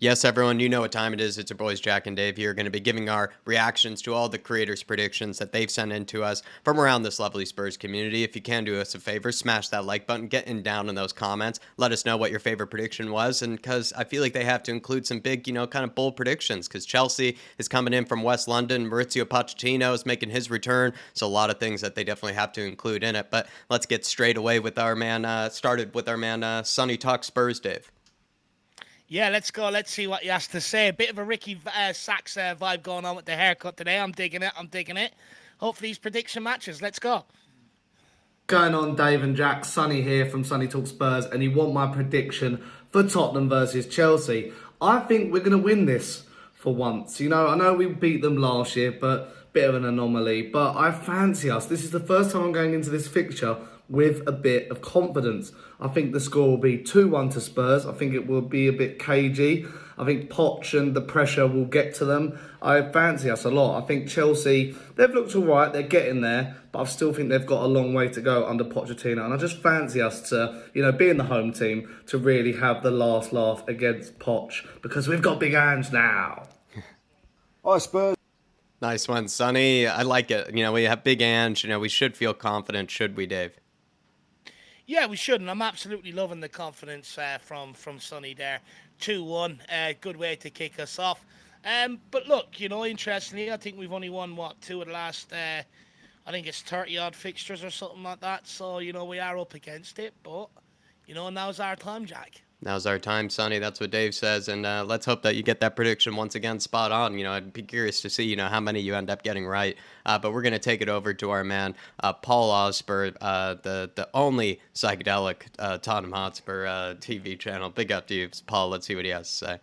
Yes, everyone, you know what time it is. It's your boys Jack and Dave here, going to be giving our reactions to all the creators' predictions that they've sent in to us from around this lovely Spurs community. If you can do us a favor, smash that like button, get in down in those comments. Let us know what your favorite prediction was, and because I feel like they have to include some big, kind of bold predictions, because Chelsea is coming in from West London. Maurizio Pochettino is making his return, so a lot of things that they definitely have to include in it. But let's get straight away with our man, started with our man, Sonny Talk Spurs, Dave. Yeah, let's go. Let's see what he has to say. A bit of a Ricky Sachs vibe going on with the haircut today. I'm digging it. I'm digging it. Hopefully, these prediction matches. Let's go. Going on, Dave and Jack, Sonny here from Sonny Talk Spurs, and you want my prediction for Tottenham versus Chelsea. I think we're going to win this for once. I know we beat them last year, but bit of an anomaly. But I fancy us. This is the first time I'm going into this fixture with a bit of confidence. I think the score will be 2-1 to Spurs. I think it will be a bit cagey. I think Poch and the pressure will get to them. I fancy us a lot. I think Chelsea, they've looked all right. They're getting there. But I still think they've got a long way to go under Pochettino. And I just fancy us to, be in the home team to really have the last laugh against Poch. Because we've got big hands now. Hi, Spurs. Nice one, Sonny. I like it. We have big Ange. We should feel confident, should we, Dave? Yeah, we shouldn't. I'm absolutely loving the confidence from Sonny there. 2-1, good way to kick us off. But look, interestingly, I think we've only won, two of the last, I think it's 30-odd fixtures or something like that. So, we are up against it. But, now's our time, Jack. Now's our time, Sonny. That's what Dave says. And let's hope that you get that prediction once again spot on. I'd be curious to see, how many you end up getting right. But we're going to take it over to our man, Paul Osber, the only psychedelic Tottenham Hotspur TV channel. Big up to you, Paul. Let's see what he has to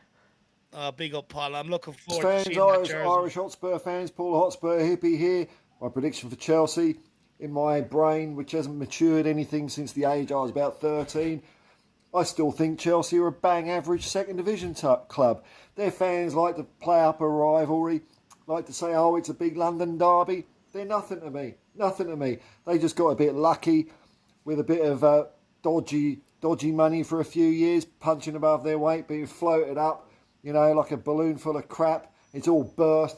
say. Big up, Paul. I'm looking forward Fans, to seeing that jersey. Irish Hotspur fans, Paul Hotspur hippie here. My prediction for Chelsea in my brain, which hasn't matured anything since the age I was about 13. I still think Chelsea are a bang average second division club. Their fans like to play up a rivalry, like to say, oh, it's a big London derby. They're nothing to me. Nothing to me. They just got a bit lucky with a bit of dodgy money for a few years, punching above their weight, being floated up, like a balloon full of crap. It's all burst.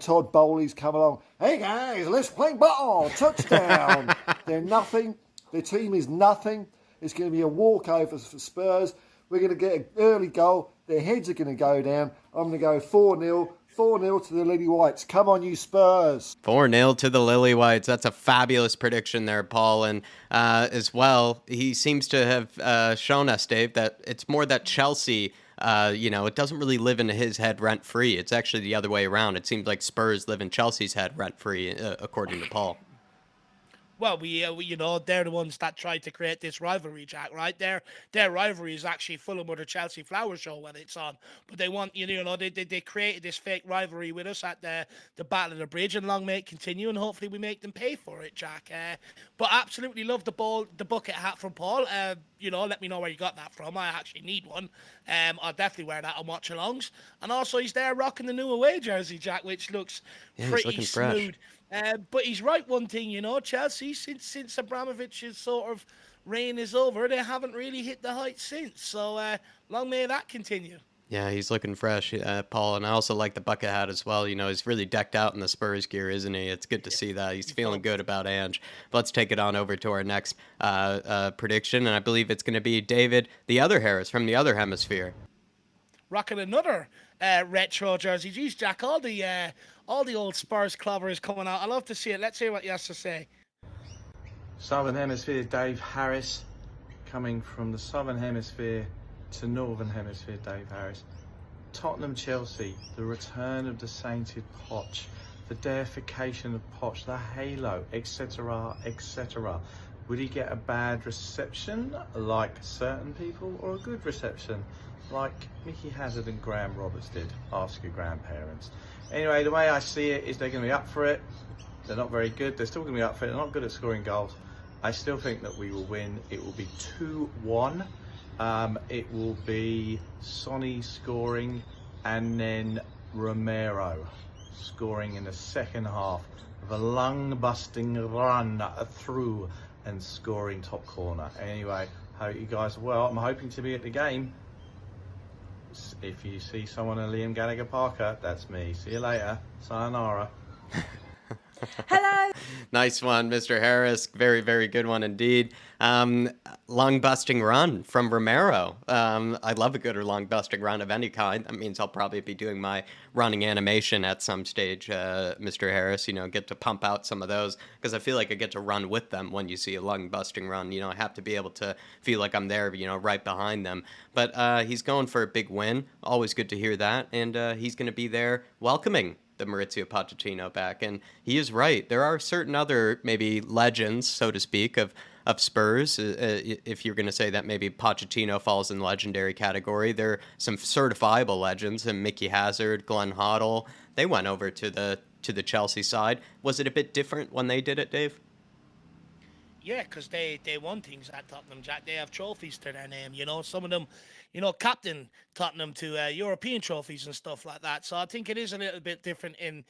Todd Bowley's come along. Hey guys, let's play ball. Touchdown. They're nothing. Their team is nothing. It's going to be a walkover for Spurs. We're going to get an early goal. Their heads are going to go down. I'm going to go 4-0. 4-0 to the Lily Whites. Come on, you Spurs. 4-0 to the Lily Whites. That's a fabulous prediction there, Paul. And as well, he seems to have shown us, Dave, that it's more that Chelsea, it doesn't really live in his head rent-free. It's actually the other way around. It seems like Spurs live in Chelsea's head rent-free, according to Paul. Well, they're the ones that tried to create this rivalry, Jack, right? Their rivalry is actually Fulham or the Chelsea Flower Show when it's on. But they want, they created this fake rivalry with us at the Battle of the Bridge, and long may it continue, and hopefully we make them pay for it, Jack. But absolutely love the bucket hat from Paul. Let me know where you got that from. I actually need one. I'll definitely wear that on watch-alongs. And also, he's there rocking the new away jersey, Jack, which looks pretty smooth. Fresh. But he's right one thing, Chelsea, since Abramovich's sort of reign is over, they haven't really hit the heights since. So long may that continue. Yeah, he's looking fresh, Paul. And I also like the bucket hat as well. He's really decked out in the Spurs gear, isn't he? It's good to see that. He's feeling good about Ange. But let's take it on over to our next prediction. And I believe it's going to be David, the other Harris from the other hemisphere. Rocking another retro jersey. Geez, Jack, all the old Spurs clobbers coming out. I love to see it. Let's hear what he has to say. Southern Hemisphere, Dave Harris, coming from the Southern Hemisphere to Northern Hemisphere, Dave Harris. Tottenham Chelsea, the return of the sainted Poch, the deification of Poch, the halo, etc., etc. Would he get a bad reception like certain people, or a good reception like Mickey Hazard and Graham Roberts did? Ask your grandparents. Anyway, the way I see it is they're going to be up for it. They're not very good. They're still going to be up for it. They're not good at scoring goals. I still think that we will win. It will be 2-1. It will be Sonny scoring, and then Romero scoring in the second half of a lung-busting run through and scoring top corner. Anyway, hope you guys are well. I'm hoping to be at the game. If you see someone in Liam Gallagher Parker, that's me. See you later. Sayonara. Hello. Nice one, Mr. Harris. Very, very good one indeed. Long busting run from Romero. I love a good or long busting run of any kind. That means I'll probably be doing my running animation at some stage, Mr. Harris. Get to pump out some of those because I feel like I get to run with them when you see a lung busting run. I have to be able to feel like I'm there, right behind them. But he's going for a big win. Always good to hear that. And he's going to be there welcoming the Maurizio Pochettino back. And he is right. There are certain other maybe legends, so to speak, of Spurs. If you're going to say that maybe Pochettino falls in the legendary category, there are some certifiable legends, and Mickey Hazard, Glenn Hoddle. They went over to the Chelsea side. Was it a bit different when they did it, Dave? Yeah, because they won things at Tottenham, Jack. They have trophies to their name. Some of them, captain Tottenham to European trophies and stuff like that. So I think it is a little bit different in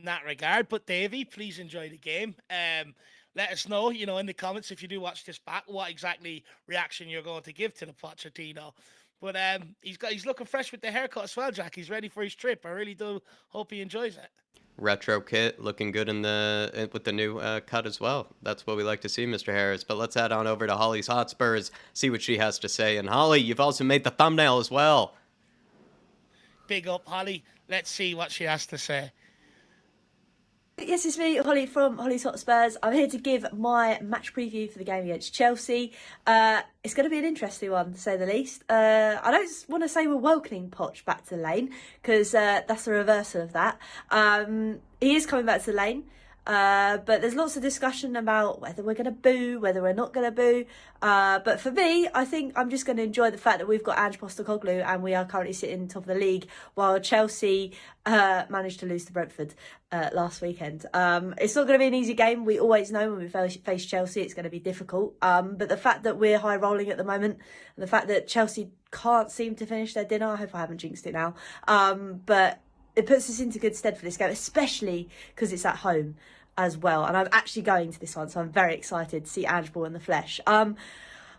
that regard. But Davey, please enjoy the game. Let us know, in the comments if you do watch this back, what exactly reaction you're going to give to the Pochettino. But he's looking fresh with the haircut as well, Jack. He's ready for his trip. I really do hope he enjoys it. Retro kit looking good with the new cut as well. That's what we like to see, Mr. Harris. But let's head on over to Holly's Hotspurs, see what she has to say. And Holly, you've also made the thumbnail as well. Big up, Holly. Let's see what she has to say. Yes, it's me, Holly from Holly's Hotspurs. I'm here to give my match preview for the game against Chelsea. It's going to be an interesting one, to say the least. I don't want to say we're welcoming Poch back to the lane, because that's the reversal of that. He is coming back to the lane. But there's lots of discussion about whether we're going to boo, whether we're not going to boo. But for me, I think I'm just going to enjoy the fact that we've got Ange Postecoglou and we are currently sitting top of the league, while Chelsea managed to lose to Brentford last weekend. It's not going to be an easy game. We always know when we face Chelsea, it's going to be difficult. But the fact that we're high rolling at the moment, and the fact that Chelsea can't seem to finish their dinner, I hope I haven't jinxed it now. But it puts us into good stead for this game, especially because it's at home as well. And I'm actually going to this one, so I'm very excited to see Ange Ball in the flesh. For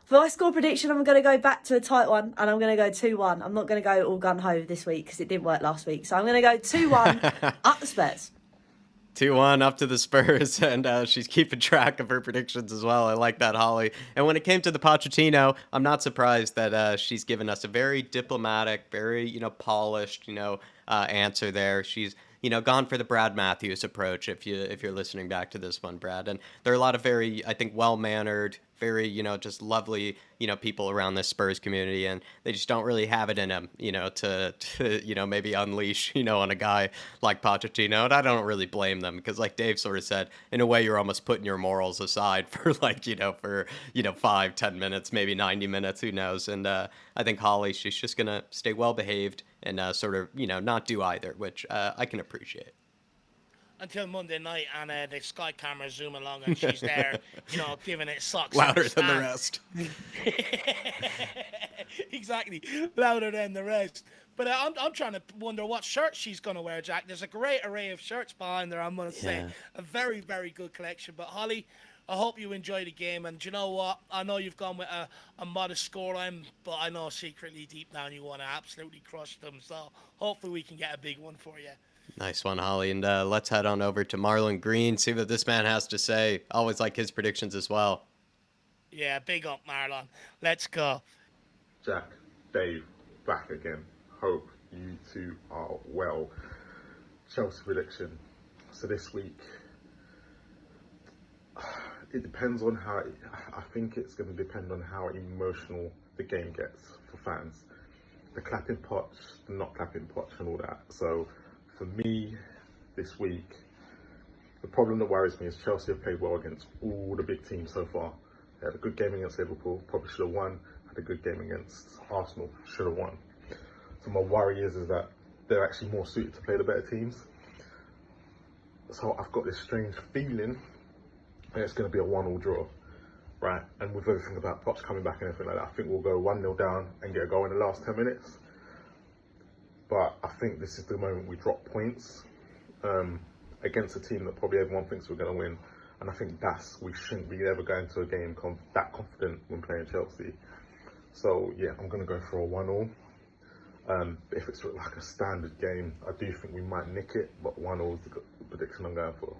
my score prediction, I'm going to go back to a tight one, and I'm going to go 2-1. I'm not going to go all gun-ho this week because it didn't work last week. So I'm going to go 2-1 up the Spurs. 2-1 up to the Spurs, and she's keeping track of her predictions as well. I like that, Holly. And when it came to the Pochettino, I'm not surprised that she's given us a very diplomatic, very, polished, answer there. She's gone for the Brad Matthews approach, if you're listening back to this one, Brad. And there are a lot of very, I think, well-mannered, very, just lovely, people around this Spurs community, and they just don't really have it in them, to maybe unleash, on a guy like Pochettino. And I don't really blame them because, like Dave sort of said, in a way, you're almost putting your morals aside for 5-10 minutes, maybe 90 minutes, who knows. And I think Holly, she's just going to stay well-behaved and sort of, not do either, which I can appreciate. Until Monday night, and the Sky camera zoom along, and she's there, giving it socks. Louder than the rest. Exactly, louder than the rest. But I'm trying to wonder what shirt she's going to wear, Jack. There's a great array of shirts behind her, I'm going to say. A very, very good collection. But Holly, I hope you enjoy the game. And do you know what? I know you've gone with a modest scoreline, but I know secretly deep down you want to absolutely crush them. So hopefully we can get a big one for you. Nice one, Holly. And let's head on over to Marlon Green, see what this man has to say. Always like his predictions as well. Yeah, big up, Marlon. Let's go. Jack, Dave, back again. Hope you two are well. Chelsea prediction. So this week, it depends on how, I think it's going to depend on how emotional the game gets for fans. The clapping Poch, the not clapping Poch and all that. So for me, this week, the problem that worries me is Chelsea have played well against all the big teams so far. They had a good game against Liverpool, probably should have won. Had a good game against Arsenal, should have won. So my worry is that they're actually more suited to play the better teams. So I've got this strange feeling that it's going to be a 1-1 draw, right? And with everything about Poch coming back and everything like that, I think we'll go 1-0 down and get a goal in the last 10 minutes. But I think this is the moment we drop points against a team that probably everyone thinks we're going to win. And I think we shouldn't be ever going to a game that confident when playing Chelsea. So yeah, I'm going to go for a 1-1. If it's like a standard game, I do think we might nick it, but 1-0 is the prediction I'm going for.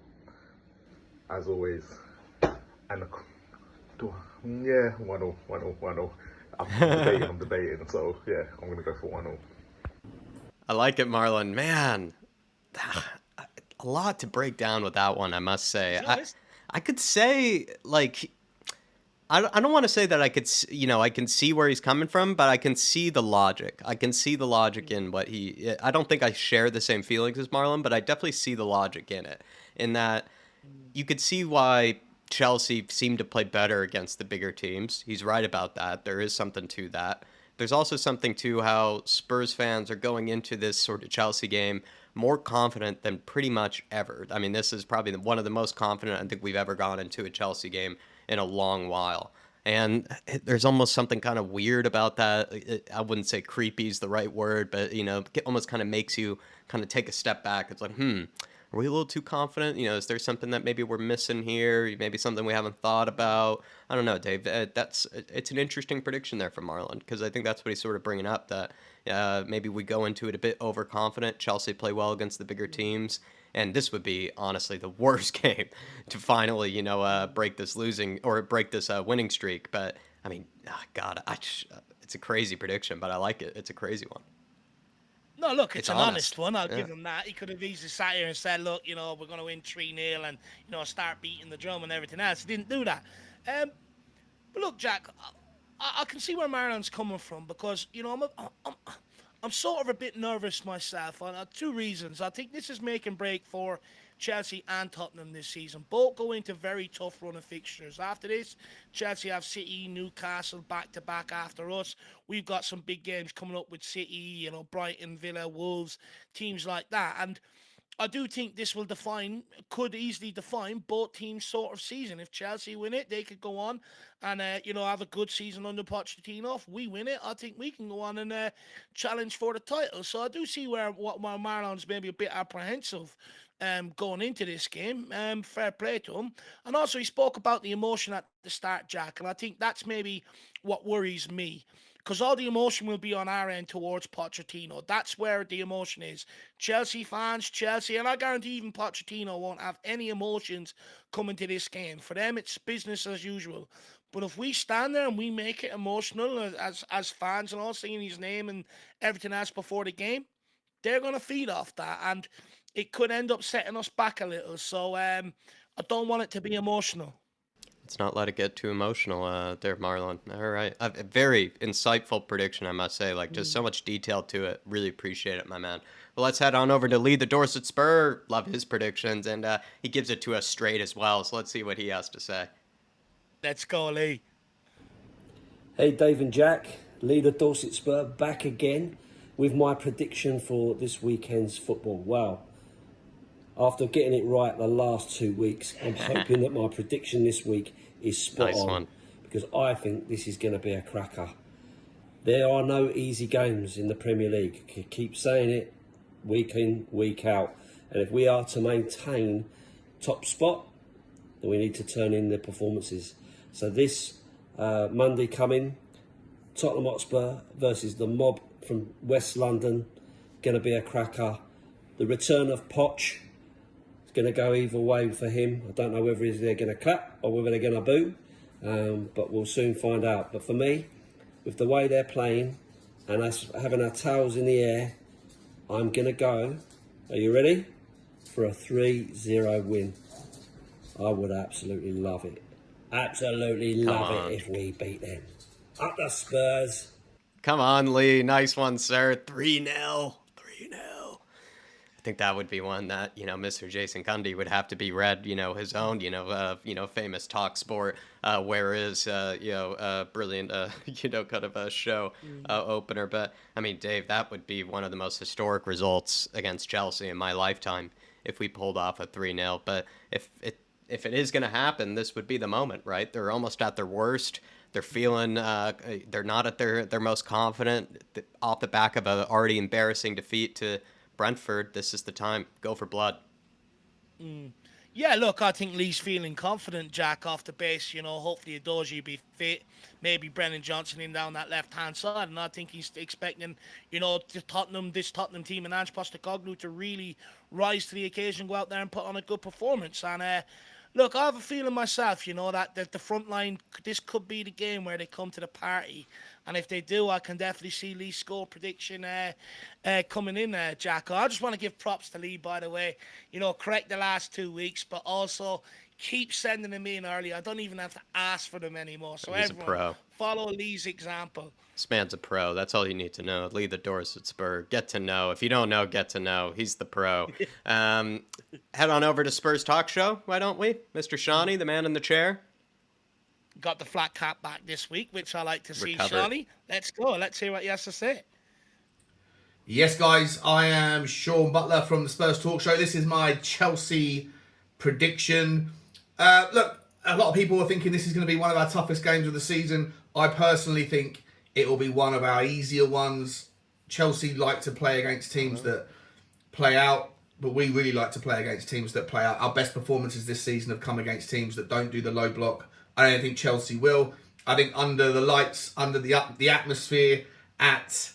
As always, and yeah, 1-0, 1-0, 1-0. I'm debating, so yeah, I'm going to go for 1-0. I like it, Marlon. Man, a lot to break down with that one, I must say. I could say, like, I don't want to say that I can see where he's coming from, but I can see the logic. I can see the logic in what I don't think I share the same feelings as Marlon, but I definitely see the logic in it. In that you could see why Chelsea seemed to play better against the bigger teams. He's right about that. There is something to that. There's also something to how Spurs fans are going into this sort of Chelsea game more confident than pretty much ever. I mean, this is probably one of the most confident I think we've ever gone into a Chelsea game in a long while. And there's almost something kind of weird about that. I wouldn't say creepy is the right word, but, it almost kind of makes you kind of take a step back. It's like, are we a little too confident? Is there something that maybe we're missing here? Maybe something we haven't thought about? I don't know, Dave. It's an interesting prediction there from Marlon, because I think that's what he's sort of bringing up, that maybe we go into it a bit overconfident. Chelsea play well against the bigger teams, and this would be honestly the worst game to finally, break this winning streak. But I mean, God, it's a crazy prediction, but I like it. It's a crazy one. No, look, it's an honest one. I'll Yeah. give him that. He could have easily sat here and said, look, we're going to win 3-0 and, start beating the drum and everything else. He didn't do that. But look, Jack, I can see where Marlon's coming from, because, I'm sort of a bit nervous myself on 2 reasons. I think this is make and break for Chelsea and Tottenham this season. Both go into very tough run of fixtures. After this, Chelsea have City, Newcastle back-to-back after us. We've got some big games coming up with City, Brighton, Villa, Wolves, teams like that. And I do think this could easily define both teams' sort of season. If Chelsea win it, they could go on and, have a good season under Pochettino. If we win it, I think we can go on and challenge for the title. So I do see where Marlon's maybe a bit apprehensive going into this game. Fair play to him. And also he spoke about the emotion at the start, Jack, and I think that's maybe what worries me. Because all the emotion will be on our end towards Pochettino. That's where the emotion is. Chelsea fans, and I guarantee even Pochettino won't have any emotions coming to this game. For them, it's business as usual. But if we stand there and we make it emotional as fans and all, singing his name and everything else before the game, they're going to feed off that. And it could end up setting us back a little. So I don't want it to be emotional. Let's not let it get too emotional there, Marlon. All right. A very insightful prediction, I must say. Like, just so much detail to it. Really appreciate it, my man. Well, let's head on over to Lee, the Dorset Spur. Love his predictions, and he gives it to us straight as well. So let's see what he has to say. Let's go, Lee. Hey, Dave and Jack. Lee, the Dorset Spur, back again with my prediction for this weekend's football. Wow. After getting it right the last 2 weeks, I'm hoping that my prediction this week is spot on. One. Because I think this is going to be a cracker. There are no easy games in the Premier League. Keep saying it week in, week out. And if we are to maintain top spot, then we need to turn in the performances. So this Monday coming, Tottenham Hotspur versus the mob from West London, going to be a cracker. The return of Poch is going to go either way for him. I don't know whether they're going to clap or whether they're going to boo, but we'll soon find out. But for me, with the way they're playing and us having our tails in the air, I'm going to go, are you ready? For a 3-0 win. I would absolutely love it. Absolutely love it if we beat them. Up the Spurs. Come on, Lee. Nice one, sir. 3-0. 3-0. I think that would be one that, Mr. Jason Cundy would have to be read, his own, famous talk sport, where is, brilliant, kind of a show opener. But, I mean, Dave, that would be one of the most historic results against Chelsea in my lifetime if we pulled off a 3-0. But if it is going to happen, this would be the moment, right? They're almost at their worst. They're feeling they're not at their most confident off the back of an already embarrassing defeat to Brentford. This is the time. Go for blood. Yeah, look, I think Lee's feeling confident, Jack, off the base. Hopefully Adoji be fit. Maybe Brennan Johnson in down that left hand side, and I think he's expecting, this Tottenham team and Ange Postecoglou to really rise to the occasion, go out there and put on a good performance. And look, I have a feeling myself, that the front line, this could be the game where they come to the party. And if they do, I can definitely see Lee's score prediction coming in, Jack. I just want to give props to Lee, by the way. Correct the last 2 weeks, but also keep sending them in early. I don't even have to ask for them anymore. So He's a everyone, pro. follow Lee's example. This man's a pro. That's all you need to know. Lee the theirishyid. Get to know. If you don't know, get to know. He's the pro. Head on over to Spurs Talk Show, why don't we? Mr. Shawnee, the man in the chair. Got the flat cap back this week, which I like to see, Recovered. Shawnee. Let's go. Let's hear what he has to say. Yes, guys, I am Sean Butler from the Spurs Talk Show. This is my Chelsea prediction. Look, a lot of people are thinking this is going to be one of our toughest games of the season. I personally think it will be one of our easier ones. Chelsea like to play against teams that play out, but we really like to play against teams that play out. Our best performances this season have come against teams that don't do the low block. I don't think Chelsea will. I think under the lights, under the atmosphere at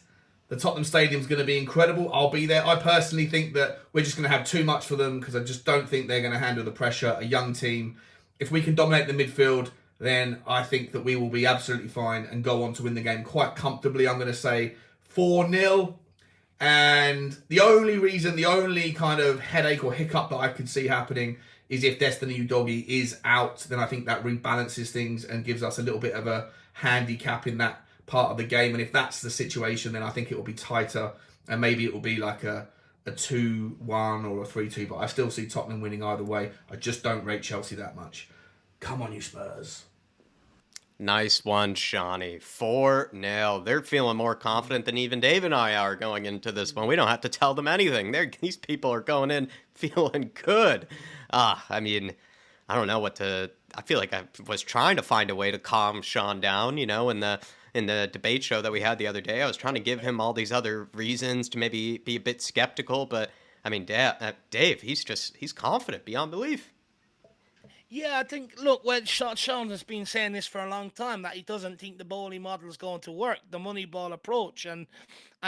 the Tottenham Stadium is going to be incredible. I'll be there. I personally think that we're just going to have too much for them because I just don't think they're going to handle the pressure. A young team. If we can dominate the midfield, then I think that we will be absolutely fine and go on to win the game quite comfortably. I'm going to say 4-0. And the only kind of headache or hiccup that I could see happening is if Destiny Udogie is out, then I think that rebalances things and gives us a little bit of a handicap in that part of the game. And if that's the situation, then I think it will be tighter and maybe it will be like a 2-1 or a 3-2. But I still see Tottenham winning either way. I just don't rate Chelsea that much. Come on, you Spurs. Nice one, Shawnee. 4-0. They're feeling more confident than even Dave and I are going into this one. We don't have to tell them anything. These people are going in feeling good. I mean, I don't know what to... I feel like I was trying to find a way to calm Sean down, in the debate show that we had the other day. I was trying to give him all these other reasons to maybe be a bit skeptical, but I mean, Dave, he's confident beyond belief. Yeah, I think, look, Sean has been saying this for a long time, that he doesn't think the Bowley model is going to work, the money ball approach and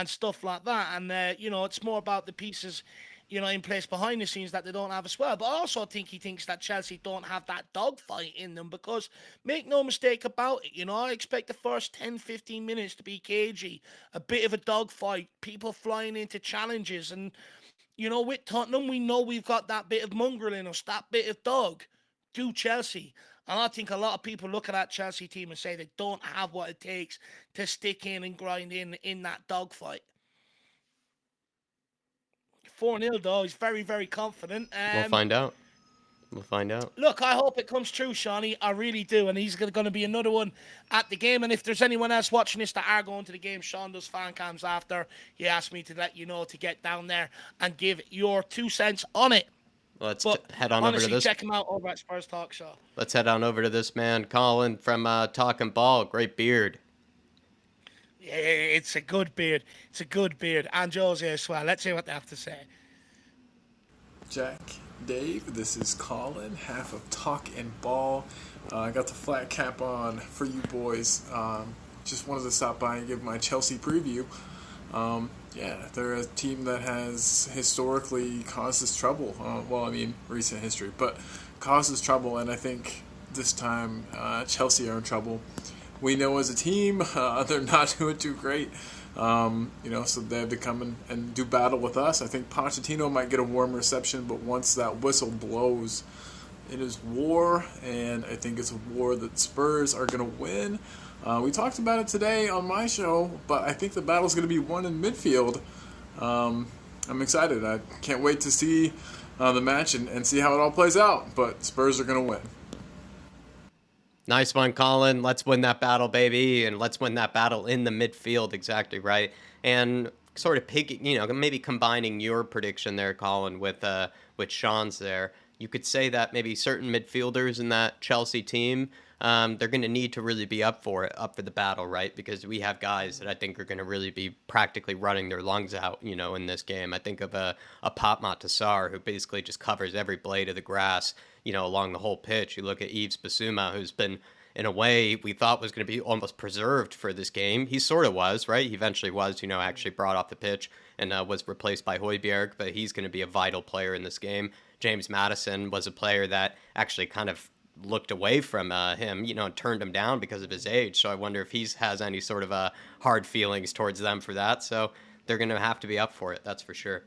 stuff like that. And, it's more about the pieces, in place behind the scenes that they don't have as well. But I also think he thinks that Chelsea don't have that dogfight in them because, make no mistake about it, I expect the first 10, 15 minutes to be cagey, a bit of a dogfight, people flying into challenges. And, with Tottenham, we know we've got that bit of mongrel in us, that bit of dog. Do Chelsea. And I think a lot of people look at that Chelsea team and say they don't have what it takes to stick in and grind in that dogfight. 4-0 though, he's very, very confident. We'll find out. Look, I hope it comes true, Shawnee. I really do. And he's going to be another one at the game. And if there's anyone else watching this that are going to the game, Sean does fan cams after. He asked me to let you know to get down there and give your 2 cents on it. Let's head on over to this. Check him out over at Spurs Talk Show. Let's head on over to this man, Colin from Talking Ball. Great beard. Yeah, it's a good beard. It's a good beard. And Joe's here as well. Let's hear what they have to say. Jack, Dave, this is Colin, half of Talk and Ball. I got the flat cap on for you boys. Just wanted to stop by and give my Chelsea preview. Yeah, they're a team that has historically caused us trouble. Recent history, but causes trouble, and I think this time Chelsea are in trouble. We know as a team they're not doing too great, so they have to come and do battle with us. I think Pochettino might get a warm reception, but once that whistle blows, it is war, and I think it's a war that Spurs are going to win. We talked about it today on my show, but I think the battle's going to be won in midfield. I'm excited. I can't wait to see the match and see how it all plays out, but Spurs are going to win. Nice one, Colin. Let's win that battle, baby, and let's win that battle in the midfield. Exactly right. And sort of maybe combining your prediction there, Colin, with Sean's there. You could say that maybe certain midfielders in that Chelsea team they're going to need to really be up for it, up for the battle, right? Because we have guys that I think are going to really be practically running their lungs out, in this game. I think of a Pop Tassar who basically just covers every blade of the grass, along the whole pitch. You look at Yves Bissouma, who's been, in a way, we thought was going to be almost preserved for this game. He sort of was, right? He eventually was, actually brought off the pitch and was replaced by Højbjerg, but he's going to be a vital player in this game. James Maddison was a player that actually kind of looked away from him, and turned him down because of his age. So I wonder if he has any sort of hard feelings towards them for that. So they're going to have to be up for it, that's for sure.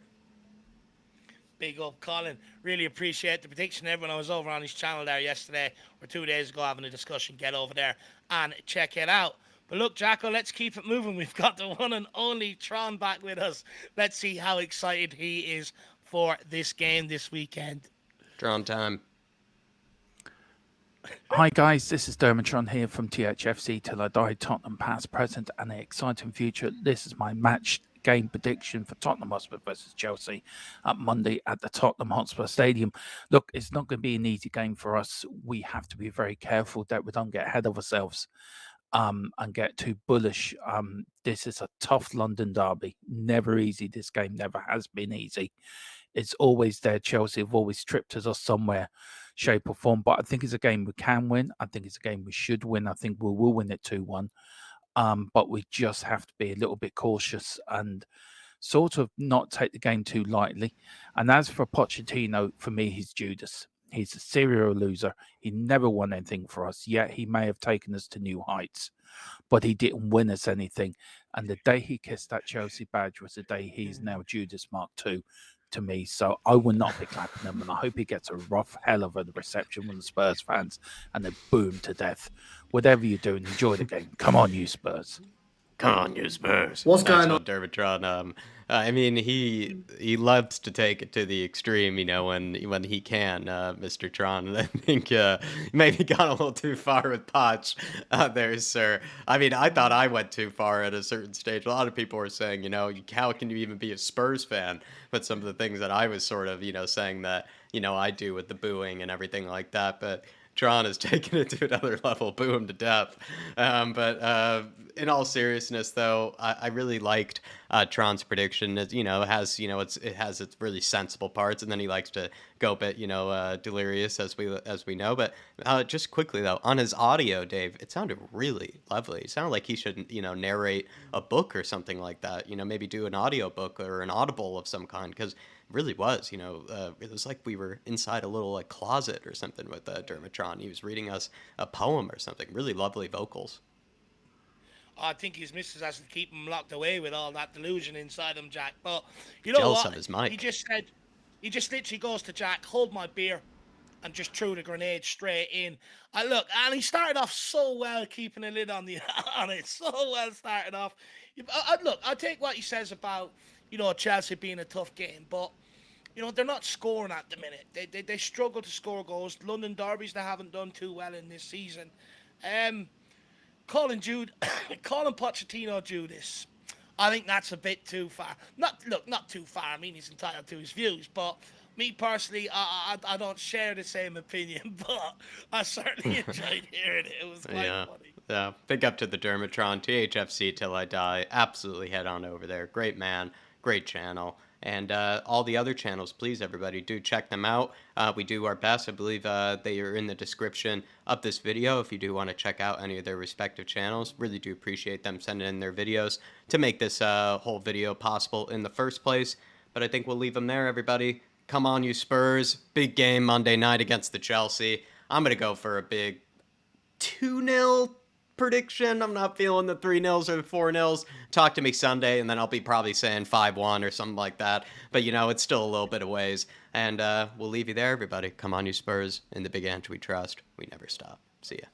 Big up, Colin. Really appreciate the prediction. Everyone, I was over on his channel there yesterday or 2 days ago having a discussion. Get over there and check it out. But look, Jacko, let's keep it moving. We've got the one and only Tron back with us. Let's see how excited he is for this game this weekend. Tron time. Hi guys, this is Dermatron here from thfc Till I Die, Tottenham past, present and an exciting future. This is my match game prediction for Tottenham Hotspur versus Chelsea at Monday at the Tottenham Hotspur Stadium. Look, it's not going to be an easy game for us. We have to be very careful that we don't get ahead of ourselves and get too bullish. This is a tough London derby. Never easy. This game never has been easy. It's always there. Chelsea have always tripped us somewhere, shape or form. But I think it's a game we can win. I think it's a game we should win. I think we will win it 2-1. But we just have to be a little bit cautious and sort of not take the game too lightly. And as for Pochettino, for me, he's Judas. He's a serial loser. He never won anything for us, yet he may have taken us to new heights, but he didn't win us anything. And the day he kissed that Chelsea badge was the day he's now Judas Mark II to me. So I will not be clapping him, and I hope he gets a rough hell of a reception from the Spurs fans and they boo him to death. Whatever you're doing, enjoy the game. Come on, you Spurs. Come on, you Spurs. What's That's going what Dermatron, I mean, he loves to take it to the extreme, when he can, Mr. Tron. And I think you maybe got a little too far with Poch there, sir. I mean, I thought I went too far at a certain stage. A lot of people were saying, how can you even be a Spurs fan? But some of the things that I was sort of, saying that, I do with the booing and everything like that. But Tron has taken it to another level, boo him to death. But in all seriousness, though, I really liked Tron's prediction. It has its really sensible parts, and then he likes to go a bit, delirious as we know. But just quickly though, on his audio, Dave, it sounded really lovely. It sounded like he should, narrate a book or something like that. Maybe do an audio book or an audible of some kind, because really was, it was like we were inside a little closet or something with Dermatron. He was reading us a poem or something. Really lovely vocals. I think his missus has to keep him locked away with all that delusion inside him, Jack. But you Jealous know what? of his mic. He just literally goes to Jack, hold my beer, and just threw the grenade straight in. And he started off so well, keeping a lid on it. So well started off. I take what he says about, Chelsea being a tough game, but they're not scoring at the minute. They struggle to score goals. London derbies, they haven't done too well in this season. Calling Pochettino Judas, I think that's a bit too far. Not too far. I mean, he's entitled to his views, but me personally, I don't share the same opinion. But I certainly enjoyed hearing it. It was quite funny. Yeah, big up to the Dermatron, THFC Till I Die. Absolutely head on over there. Great man, great channel. And all the other channels, please, everybody, do check them out. We do our best. I believe they are in the description of this video if you do want to check out any of their respective channels. Really do appreciate them sending in their videos to make this whole video possible in the first place. But I think we'll leave them there, everybody. Come on, you Spurs. Big game Monday night against the Chelsea. I'm going to go for a big 2-0 prediction. I'm not feeling the 3-0s or the 4-0s. Talk to me Sunday, and then I'll be probably saying 5-1 or something like that. But, it's still a little bit of ways. And we'll leave you there, everybody. Come on, you Spurs. In the big Ant we trust. We never stop. See ya.